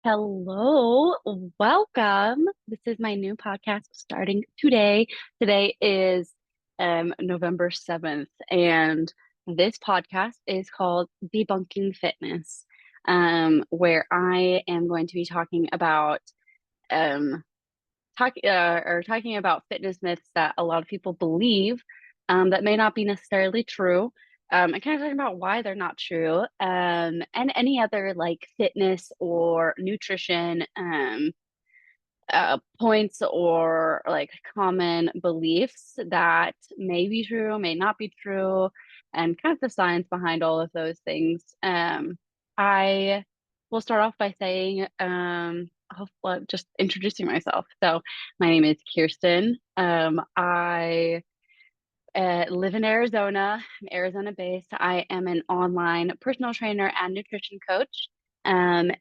Hello, welcome. This is my new podcast starting today. Today is November 7th, and this podcast is called Debunking Fitness, where I am going to be talking about um talking about fitness myths that a lot of people believe that may not be necessarily true. And kind of talking about why they're not true, and any other like fitness or nutrition points or like common beliefs that may be true, may not be true, and kind of the science behind all of those things. I will start off by saying, well, just introducing myself. So, my name is Kirsten. I live in Arizona. I'm Arizona based. I am an online personal trainer and nutrition coach. And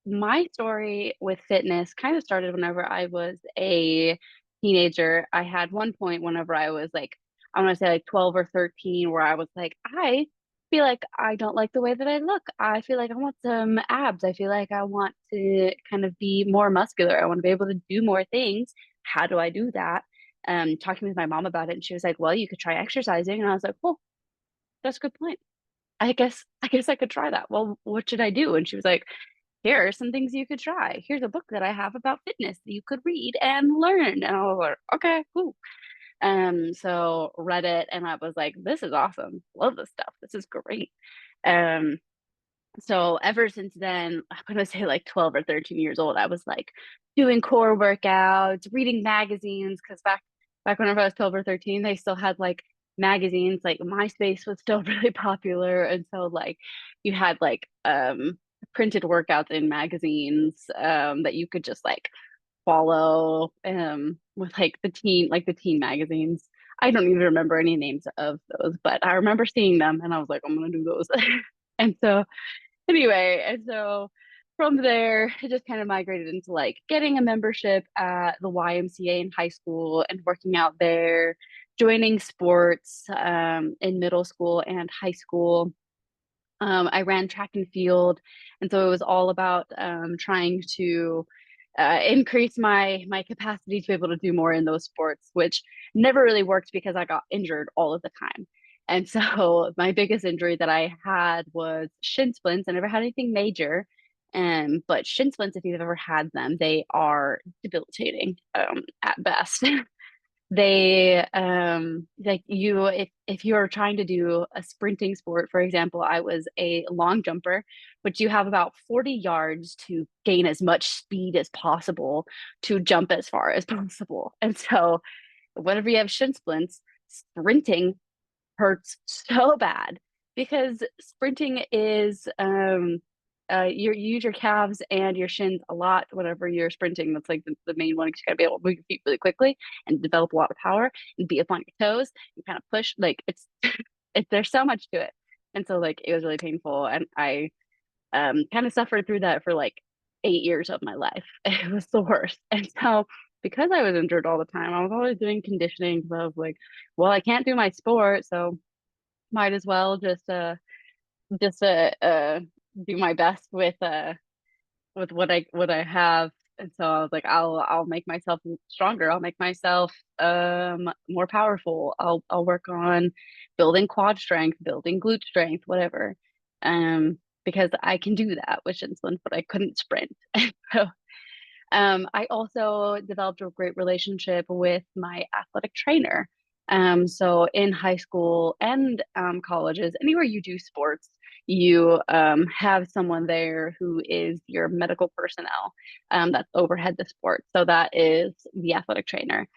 my story with fitness kind of started whenever I was a teenager. I had one point whenever I was like, I want to say like 12 or 13, where I was like, I feel like I don't like the way that I look. I feel like I want some abs. I feel like I want to kind of be more muscular. I want to be able to do more things. How do I do that? Talking with my mom about it, and she was like, "Well, you could try exercising." And I was like, "Well, that's a good point. I guess I could try that. Well, what should I do?" And she was like, "Here are some things you could try. Here's a book that I have about fitness that you could read and learn." And I was like, "Okay, cool." So read it, and I was like, "This is awesome. Love this stuff. This is great." Um, so ever since then, I'm gonna say like 12 or 13 years old, I was like doing core workouts, reading magazines, because back whenever I was 12 or 13, they still had like magazines, like MySpace was still really popular. And so like you had like printed workouts in magazines that you could just like follow with like the teen magazines. I don't even remember any names of those, but I remember seeing them and I was like, I'm gonna do those. And so anyway, and so from there, it just kind of migrated into like getting a membership at the YMCA in high school and working out there, joining sports in middle school and high school. I ran track and field, and so it was all about trying to increase my capacity to be able to do more in those sports, which never really worked because I got injured all of the time. And so my biggest injury that I had was shin splints. I never had anything major, but shin splints, if you've ever had them, they are debilitating at best. They like you if you are trying to do a sprinting sport, for example, I was a long jumper, which you have about 40 yards to gain as much speed as possible to jump as far as possible. And so whenever you have shin splints, sprinting hurts so bad because sprinting is you use your calves and your shins a lot whenever you're sprinting. That's like the main one, 'cause you gotta be able to move your feet really quickly and develop a lot of power and be up on your toes and kind of push. Like it's there's so much to it. And so like it was really painful, and I kind of suffered through that for like 8 years of my life. It was the worst. And so because I was injured all the time, I was always doing conditioning, because I was like, well, I can't do my sport, so might as well just do my best with what I have. And so I was like, I'll make myself stronger. I'll make myself more powerful. I'll work on building quad strength, building glute strength, whatever. Because I can do that with shin splints, but I couldn't sprint. So I also developed a great relationship with my athletic trainer. So in high school and colleges, anywhere you do sports, you have someone there who is your medical personnel that's overhead the sport. So that is the athletic trainer.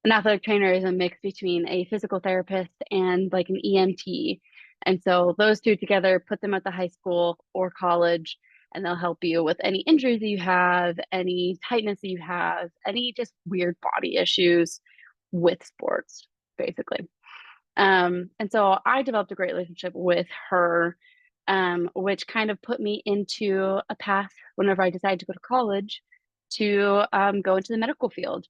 An athletic trainer is a mix between a physical therapist and like an EMT. And so those two together, put them at the high school or college, and they'll help you with any injuries that you have, any tightness that you have, any just weird body issues with sports, basically. And so I developed a great relationship with her, which kind of put me into a path whenever I decided to go to college to go into the medical field.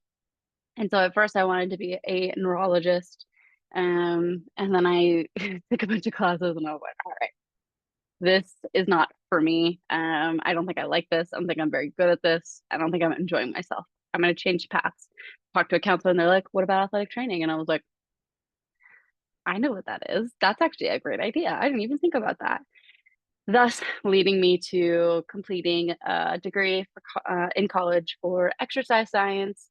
And so at first I wanted to be a neurologist. And then I took a bunch of classes and I was like, all right, this is not for me. I don't think I like this. I don't think I'm very good at this. I don't think I'm enjoying myself. I'm going to change paths. Talk to a counselor and they're like, what about athletic training? And I was like, I know what that is. That's actually a great idea. I didn't even think about that. Thus leading me to completing a degree in college for exercise science,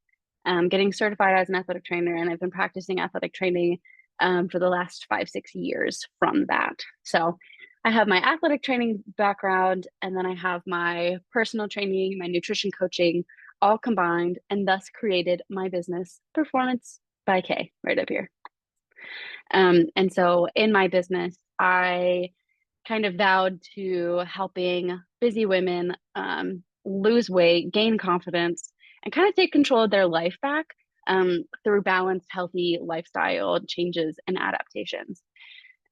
getting certified as an athletic trainer, and I've been practicing athletic training for the last 5, 6 years from that. So I have my athletic training background, and then I have my personal training, my nutrition coaching, all combined, and thus created my business, Performance by K, right up here. And so in my business, I kind of vowed to helping busy women lose weight, gain confidence, and kind of take control of their life back through balanced, healthy lifestyle changes and adaptations.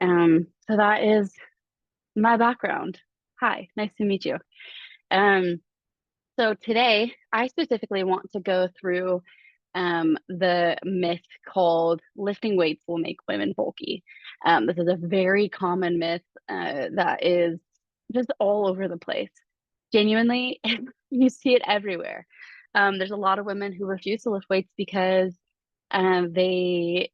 So that is my background. Hi, nice to meet you. Um, so today, I specifically want to go through the myth called lifting weights will make women bulky. This is a very common myth that is just all over the place. Genuinely, you see it everywhere. There's a lot of women who refuse to lift weights because they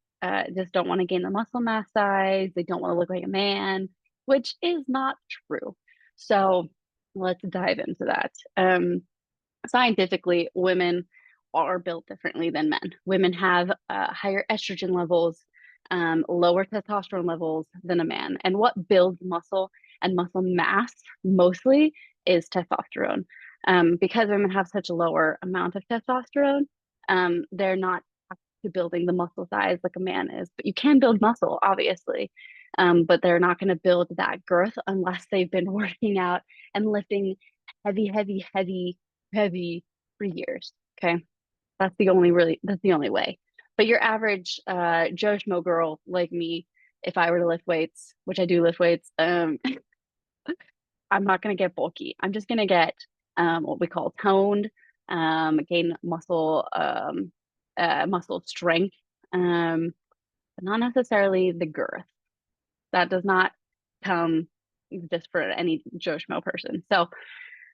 just don't want to gain the muscle mass size. They don't want to look like a man, which is not true. So let's dive into that. Scientifically, women are built differently than men. Women have higher estrogen levels, lower testosterone levels than a man. And what builds muscle and muscle mass mostly is testosterone. Because women have such a lower amount of testosterone, they're not to building the muscle size like a man is. But you can build muscle, obviously, but they're not going to build that girth unless they've been working out and lifting heavy, heavy, heavy, heavy for years. Okay. That's the only way. But your average Joe Schmo girl like me, if I were to lift weights, which I do lift weights, I'm not gonna get bulky. I'm just gonna get what we call toned, gain muscle strength, but not necessarily the girth. That does not come just for any Joe Schmo person. So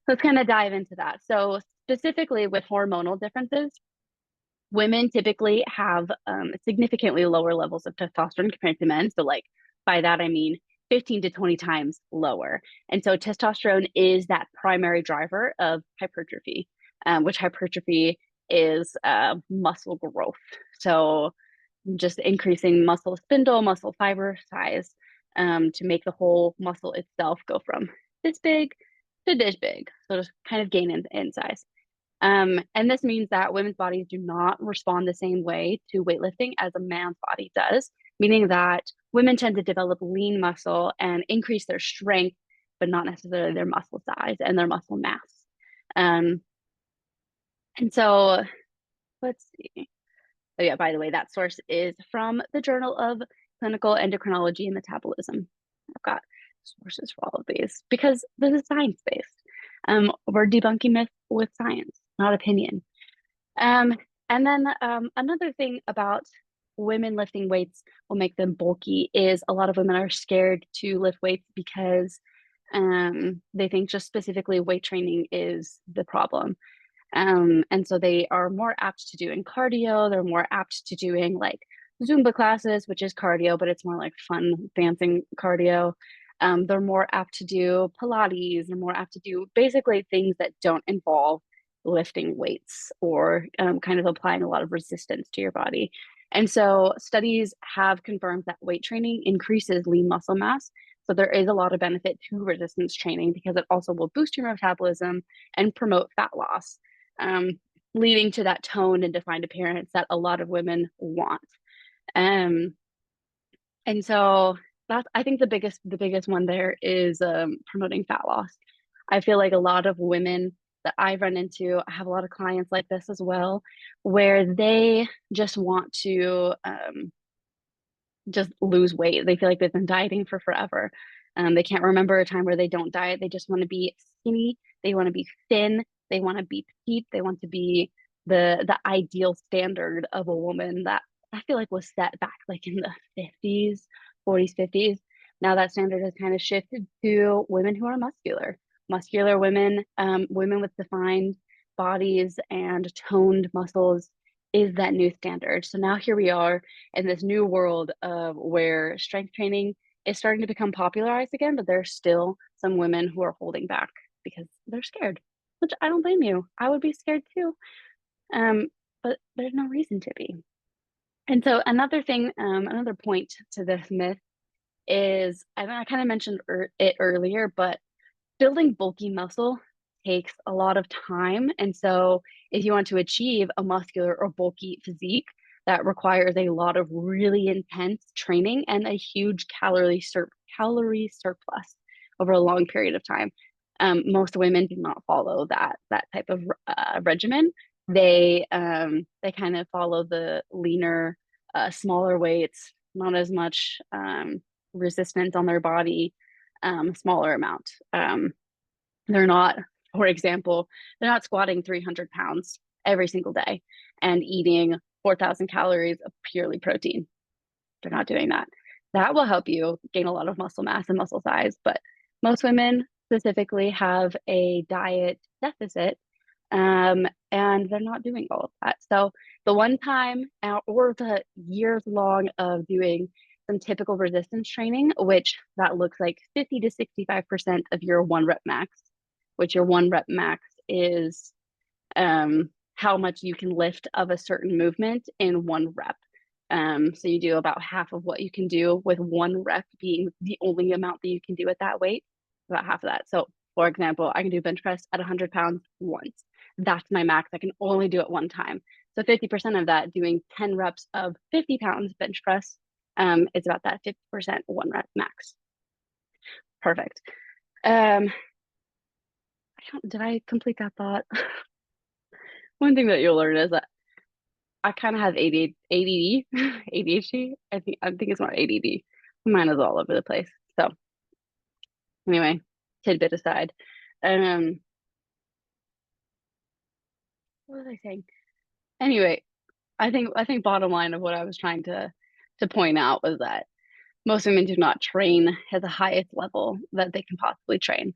let's kind of dive into that. So specifically with hormonal differences, women typically have significantly lower levels of testosterone compared to men. So, like, by that, I mean 15 to 20 times lower. And so, testosterone is that primary driver of hypertrophy, which hypertrophy is muscle growth. So, just increasing muscle spindle, muscle fiber size to make the whole muscle itself go from this big to this big. So, just kind of gain in size. And this means that women's bodies do not respond the same way to weightlifting as a man's body does, meaning that women tend to develop lean muscle and increase their strength, but not necessarily their muscle size and their muscle mass. Um, and so let's see. Oh, yeah, by the way, that source is from the Journal of Clinical Endocrinology and Metabolism. I've got sources for all of these because this is science based. We're debunking myth with science, not opinion. Um, and then another thing about women lifting weights will make them bulky is a lot of women are scared to lift weights because they think just specifically weight training is the problem. And so they are more apt to doing cardio. They're more apt to doing like Zumba classes, which is cardio, but it's more like fun dancing cardio. They're more apt to do Pilates. They're more apt to do basically things that don't involve lifting weights or kind of applying a lot of resistance to your body. And so studies have confirmed that weight training increases lean muscle mass. So there is a lot of benefit to resistance training because it also will boost your metabolism and promote fat loss, um, leading to that toned and defined appearance that a lot of women want. Um, and so that's I think the biggest one there is promoting fat loss. I feel like a lot of women that I run into, I have a lot of clients like this as well, where they just want to just lose weight. They feel like they've been dieting for forever. They can't remember a time where they don't diet. They just want to be skinny. They want to be thin. They want to be petite. They want to be the ideal standard of a woman that I feel like was set back like in the 50s, 40s, 50s. Now that standard has kind of shifted to women who are muscular women, women with defined bodies and toned muscles is that new standard. So now here we are in this new world of where strength training is starting to become popularized again, but there's still some women who are holding back because they're scared, which I don't blame you. I would be scared too. Um, but there's no reason to be. And so another thing, another point to this myth is, I kind of mentioned it earlier, but building bulky muscle takes a lot of time. And so if you want to achieve a muscular or bulky physique, that requires a lot of really intense training and a huge calorie surplus over a long period of time. Most women do not follow that type of regimen. They kind of follow the leaner, smaller weights, not as much resistance on their body, smaller amount. They're not, for example, they're not squatting 300 pounds every single day and eating 4,000 calories of purely protein. They're not doing that. That will help you gain a lot of muscle mass and muscle size, but most women specifically have a diet deficit, and they're not doing all of that. So the one time or the years long of doing some typical resistance training, which that looks like 50 to 65% of your one rep max, which your one rep max is how much you can lift of a certain movement in one rep. So you do about half of what you can do with one rep being the only amount that you can do at that weight, about half of that. So for example, I can do bench press at 100 pounds once. That's my max. I can only do it one time. So 50% of that, doing 10 reps of 50 pounds bench press, is about that 50% one rep max. Perfect. Did I complete that thought? One thing that you'll learn is that I kind of have ADD, ADHD. I think it's more ADD. Mine is all over the place. So anyway, tidbit aside. Um, what was I saying? Anyway, I think bottom line of what I was trying to point out was that most women do not train at the highest level that they can possibly train.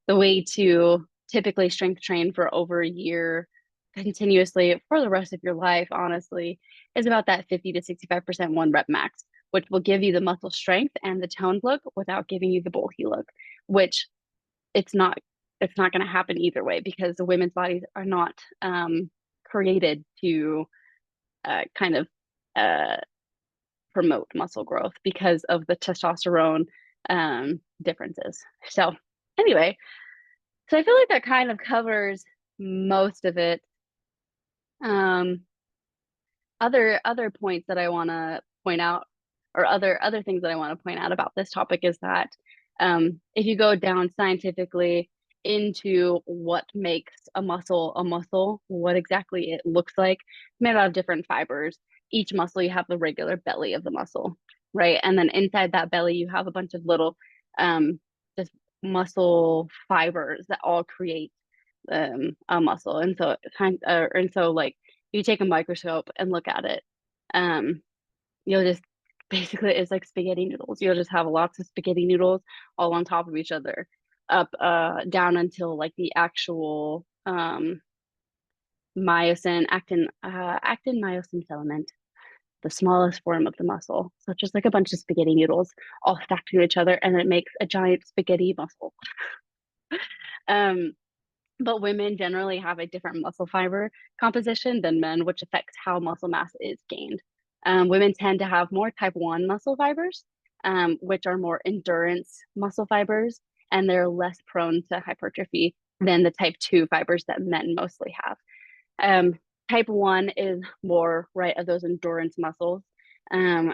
The way to typically strength train for over a year continuously for the rest of your life, honestly, is about that 50 to 65% one rep max, which will give you the muscle strength and the toned look without giving you the bulky look, which it's not it's not going to happen either way because the women's bodies are not created to kind of uh, promote muscle growth because of the testosterone differences. So anyway, so I feel like that kind of covers most of it. Um, other points that I want to point out, or other things that I want to point out about this topic is that if you go down scientifically into what makes a muscle, what exactly it looks like, it's made out of different fibers. Each muscle, you have the regular belly of the muscle, right? And then inside that belly, you have a bunch of little just muscle fibers that all create a muscle. And so like you take a microscope and look at it, um, you'll just basically it's like spaghetti noodles. You'll just have lots of spaghetti noodles all on top of each other, up down until like the actual actin myosin filament, the smallest form of the muscle. So it's just like a bunch of spaghetti noodles all stacked to each other, and it makes a giant spaghetti muscle. Um, but women generally have a different muscle fiber composition than men, which affects how muscle mass is gained. Women tend to have more type 1 muscle fibers, which are more endurance muscle fibers, and they're less prone to hypertrophy than the type 2 fibers that men mostly have. Um, Type 1 is more, right, of those endurance muscles,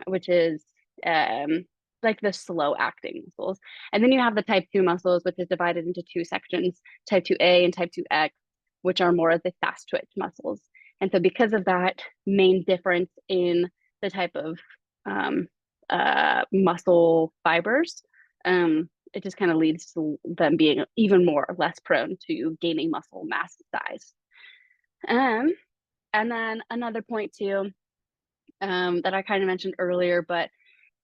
which is um, like the slow acting muscles. And then you have the type 2 muscles, which is divided into two sections, type 2A and type 2X, which are more of the fast twitch muscles. And so because of that main difference in the type of um, muscle fibers, it just kind of leads to them being even more or less prone to gaining muscle mass size. Um, and then another point too, that I kind of mentioned earlier, but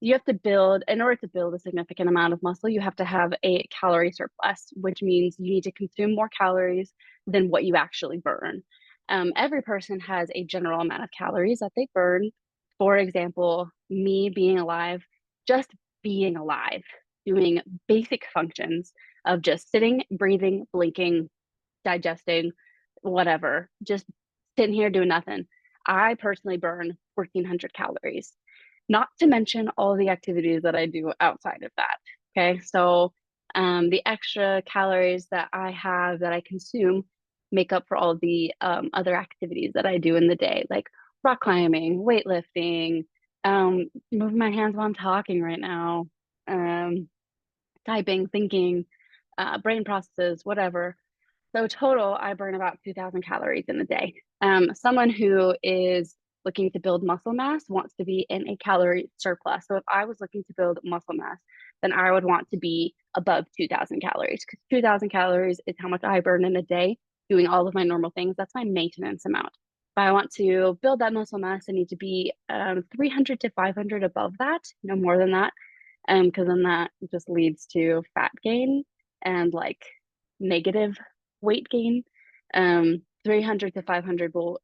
you have to build, in order to build a significant amount of muscle, you have to have a calorie surplus, which means you need to consume more calories than what you actually burn. Every person has a general amount of calories that they burn. For example, me being alive, just being alive, doing basic functions of just sitting, breathing, blinking, digesting, whatever, just sitting here doing nothing. I personally burn 1,400 calories, not to mention all the activities that I do outside of that. Okay. So the extra calories that I have that I consume make up for all the other activities that I do in the day, like rock climbing, weightlifting, moving my hands while I'm talking right now, um, typing, thinking, brain processes, whatever. So total, I burn about 2,000 calories in a day. Someone who is looking to build muscle mass wants to be in a calorie surplus. So if I was looking to build muscle mass, then I would want to be above 2,000 calories, because 2,000 calories is how much I burn in a day doing all of my normal things. That's my maintenance amount. If I want to build that muscle mass, I need to be 300 to 500 above that, no more than that, because then that just leads to fat gain and like negative weight gain. 300 to 500 will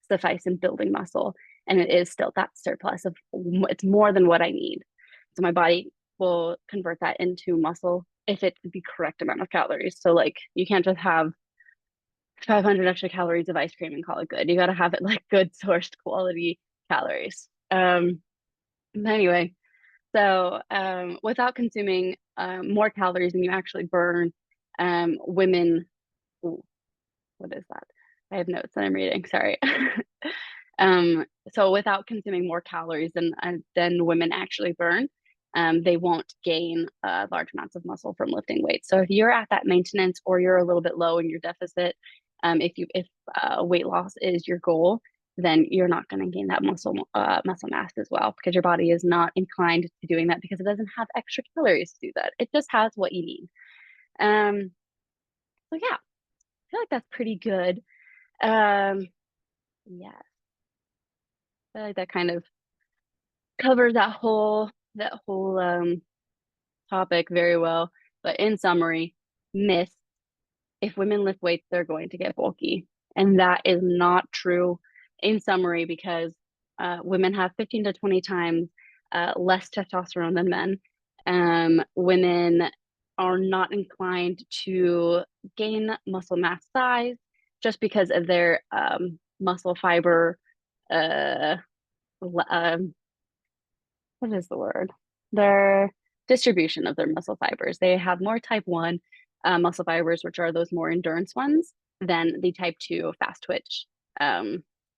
suffice in building muscle, and it is still that surplus of, it's more than what I need. So my body will convert that into muscle if it's the correct amount of calories. So like you can't just have 500 extra calories of ice cream and call it good. You got to have it like good sourced quality calories. But anyway, so without consuming more calories than you actually burn, women, ooh, what is that? I have notes that I'm reading. Sorry. um, so without consuming more calories than women actually burn, they won't gain large amounts of muscle from lifting weights. So if you're at that maintenance or you're a little bit low in your deficit, if weight loss is your goal, then you're not going to gain that muscle mass as well, because your body is not inclined to doing that because it doesn't have extra calories to do that. It just has what you need. Um, so yeah, I feel like that's pretty good. Yeah, I feel like that kind of covers that whole topic very well. But in summary, myth: if women lift weights, they're going to get bulky, and that is not true. In summary, because women have 15 to 20 times less testosterone than men. Women are not inclined to gain muscle mass size just because of their muscle fiber uh, um, what is the word? Their distribution of their muscle fibers. They have more type 1 muscle fibers, which are those more endurance ones, than the type 2 fast twitch,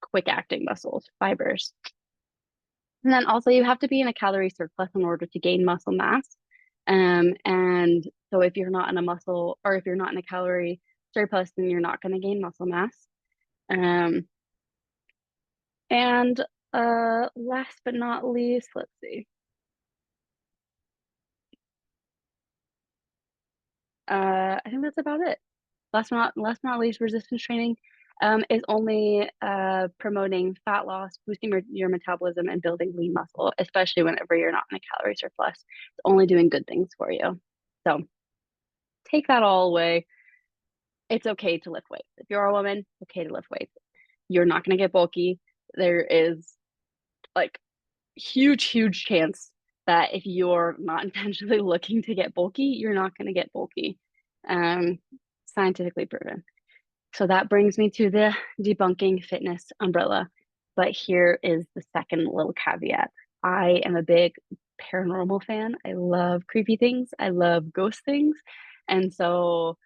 quick acting muscle fibers. And then also, you have to be in a calorie surplus in order to gain muscle mass. And so, if you're not in a muscle, or if you're not in a calorie surplus, then you're not going to gain muscle mass. Um, and last but not least, let's see. I think that's about it. Last but not least, resistance training is only promoting fat loss, boosting your metabolism, and building lean muscle, especially whenever you're not in a calorie surplus. It's only doing good things for you. So take that all away. It's okay to lift weights. If you're a woman, okay to lift weights. You're not going to get bulky. There is like huge chance that if you're not intentionally looking to get bulky, you're not going to get bulky. Um, Scientifically proven. So that brings me to the debunking fitness umbrella. But here is the second little caveat. I am a big paranormal fan. I love creepy things. I love ghost things. And so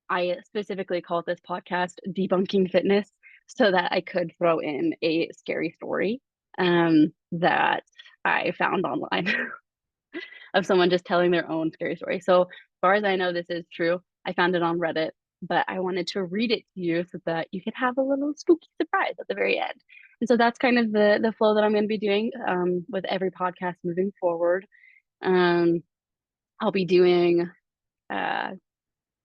I specifically called this podcast Debunking Fitness so that I could throw in a scary story that I found online of someone just telling their own scary story. So, as far as I know, this is true. I found it on Reddit, but I wanted to read it to you so that you could have a little spooky surprise at the very end. And so that's kind of the flow that I'm going to be doing with every podcast moving forward. Um, I'll be doing uh,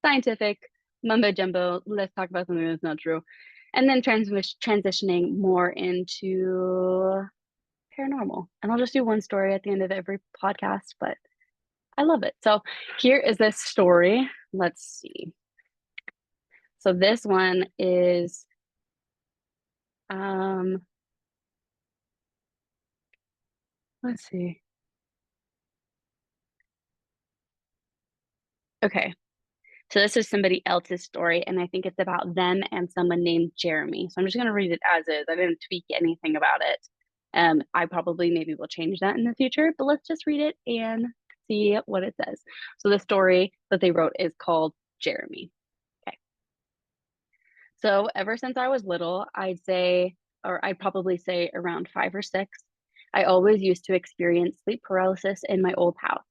scientific mumbo jumbo. Let's talk about something that's not true, and then transitioning more into paranormal. And I'll just do one story at the end of every podcast, but I love it. So here is this story. Let's see. So this one is let's see. Okay. So this is somebody else's story, and I think it's about them and someone named Jeremy. So I'm just going to read it as is. I didn't tweak anything about it. I probably maybe will change that in the future, but let's just read it and see what it says. So the story that they wrote is called Jeremy. Okay. So ever since I was little, I'd probably say around 5 or 6, I always used to experience sleep paralysis in my old house.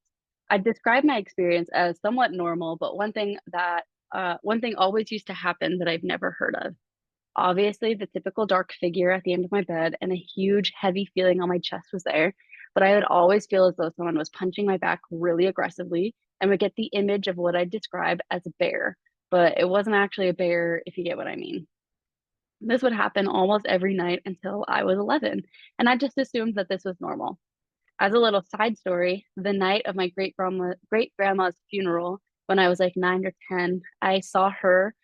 I'd describe my experience as somewhat normal, but one thing always used to happen that I've never heard of. Obviously, the typical dark figure at the end of my bed and a huge, heavy feeling on my chest was there, but I would always feel as though someone was punching my back really aggressively and would get the image of what I'd describe as a bear, but it wasn't actually a bear, if you get what I mean. This would happen almost every night until I was 11, and I just assumed that this was normal. As a little side story, the night of my great grandma's funeral, when I was like 9 or 10, I saw her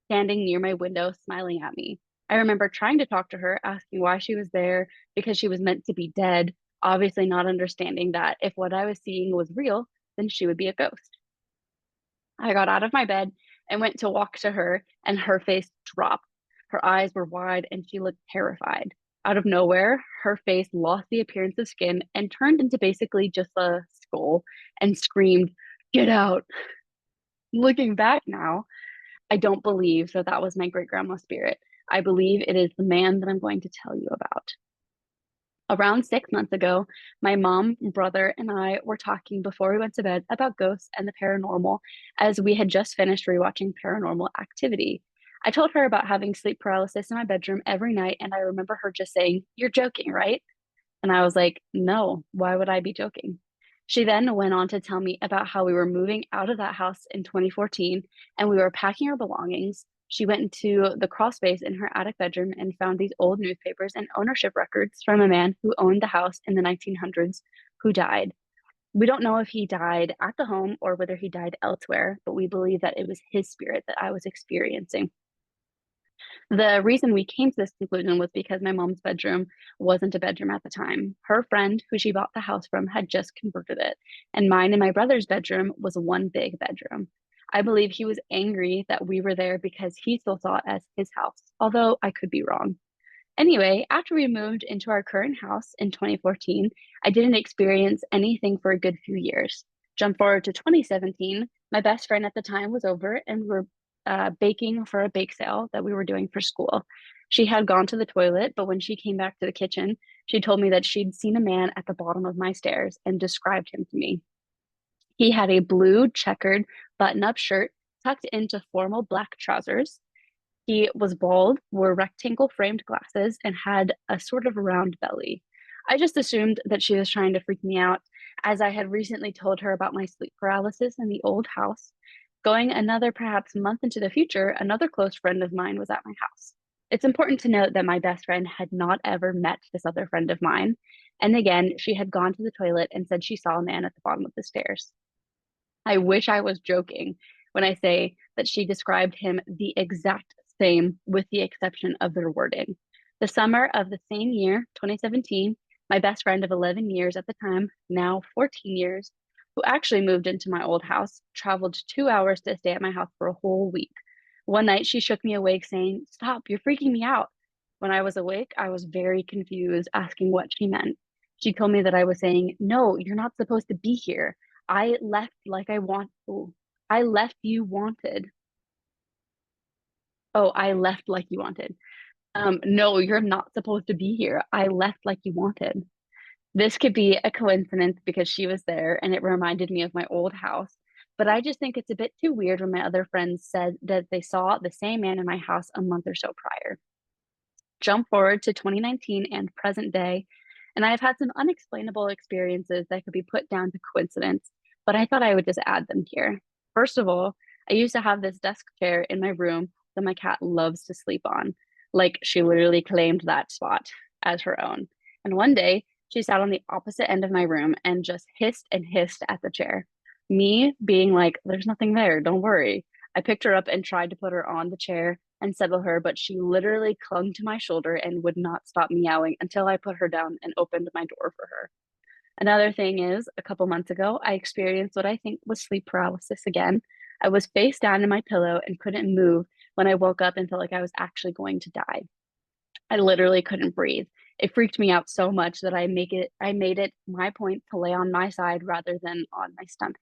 standing near my window smiling at me. I remember trying to talk to her, asking why she was there because she was meant to be dead, obviously not understanding that if what I was seeing was real, then she would be a ghost. I got out of my bed and went to walk to her, and her face dropped. Her eyes were wide and she looked terrified. Out of nowhere, her face lost the appearance of skin and turned into basically just a skull and screamed, "Get out!" Looking back now, I don't believe that that was my great grandma's spirit. I believe it is the man that I'm going to tell you about. Around 6 months ago, my mom, brother, and I were talking before we went to bed about ghosts and the paranormal, as we had just finished rewatching Paranormal Activity. I told her about having sleep paralysis in my bedroom every night, and I remember her just saying, "You're joking, right?" And I was like, "No, why would I be joking?" She then went on to tell me about how we were moving out of that house in 2014 and we were packing our belongings. She went into the crawl space in her attic bedroom and found these old newspapers and ownership records from a man who owned the house in the 1900s who died. We don't know if he died at the home or whether he died elsewhere, but we believe that it was his spirit that I was experiencing. The reason we came to this conclusion was because my mom's bedroom wasn't a bedroom at the time. Her friend, who she bought the house from, had just converted it, and mine and my brother's bedroom was one big bedroom. I believe he was angry that we were there because he still saw it as his house, although I could be wrong. Anyway, after we moved into our current house in 2014, I didn't experience anything for a good few years. Jump forward to 2017, my best friend at the time was over and we were baking for a bake sale that we were doing for school. She had gone to the toilet, but when she came back to the kitchen, she told me that she'd seen a man at the bottom of my stairs and described him to me. He had a blue checkered button up shirt tucked into formal black trousers. He was bald, wore rectangle framed glasses, and had a sort of round belly. I just assumed that she was trying to freak me out, as I had recently told her about my sleep paralysis in the old house. Going another perhaps month into the future, another close friend of mine was at my house. It's important to note that my best friend had not ever met this other friend of mine. And again, she had gone to the toilet and said she saw a man at the bottom of the stairs. I wish I was joking when I say that she described him the exact same, with the exception of their wording. The summer of the same year, 2017, my best friend of 11 years at the time, now 14 years, who actually moved into my old house, traveled 2 hours to stay at my house for a whole week. One night, she shook me awake, saying, "Stop, you're freaking me out." When I was awake, I was very confused, asking what she meant. She told me that I was saying, "No, you're not supposed to be here. I left like I want. Oh, I left you wanted. Oh, I left like you wanted. No, you're not supposed to be here. I left like you wanted." This could be a coincidence because she was there and it reminded me of my old house. But I just think it's a bit too weird when my other friends said that they saw the same man in my house a month or so prior. Jump forward to 2019 and present day, and I've had some unexplainable experiences that could be put down to coincidence, but I thought I would just add them here. First of all, I used to have this desk chair in my room that my cat loves to sleep on. Like she literally claimed that spot as her own. And one day She sat on the opposite end of my room and just hissed and hissed at the chair. Me being like, there's nothing there, don't worry. I picked her up and tried to put her on the chair and settle her, but she literally clung to my shoulder and would not stop meowing until I put her down and opened my door for her. Another thing is, a couple months ago, I experienced what I think was sleep paralysis again. I was face down in my pillow and couldn't move when I woke up and felt like I was actually going to die. I literally couldn't breathe. It freaked me out so much that I made it my point to lay on my side rather than on my stomach.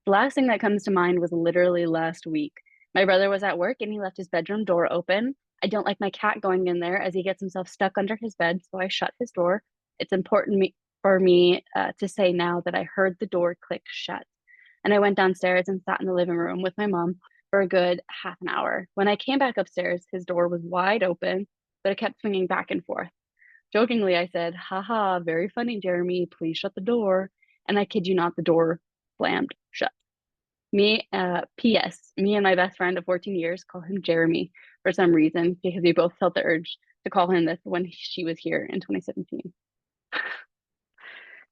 The last thing that comes to mind was literally last week. My brother was at work and he left his bedroom door open. I don't like my cat going in there as he gets himself stuck under his bed, so I shut his door. It's important for me to say now that I heard the door click shut. And I went downstairs and sat in the living room with my mom for a good half an hour. When I came back upstairs, his door was wide open, but it kept swinging back and forth. Jokingly, I said, haha, very funny, Jeremy. Please shut the door. And I kid you not, the door slammed shut. P.S. Me and my best friend of 14 years call him Jeremy for some reason because we both felt the urge to call him this when she was here in 2017.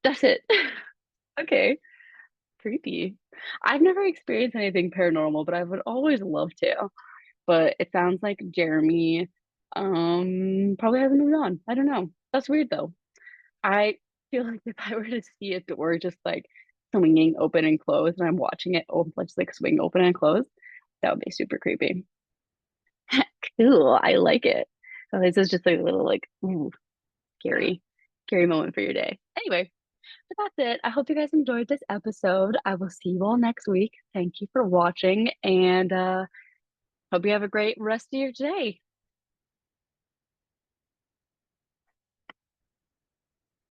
That's it. Okay. Creepy. I've never experienced anything paranormal, but I would always love to. But it sounds like Jeremy probably hasn't moved on. I don't know. That's weird though. I feel like if I were to see a door just like swinging open and close and I'm watching it just like swing open and close, that would be super creepy. Cool. I like it. So this is just like a little like ooh, scary, scary moment for your day. Anyway, but that's it. I hope you guys enjoyed this episode. I will see you all next week. Thank you for watching and hope you have a great rest of your day.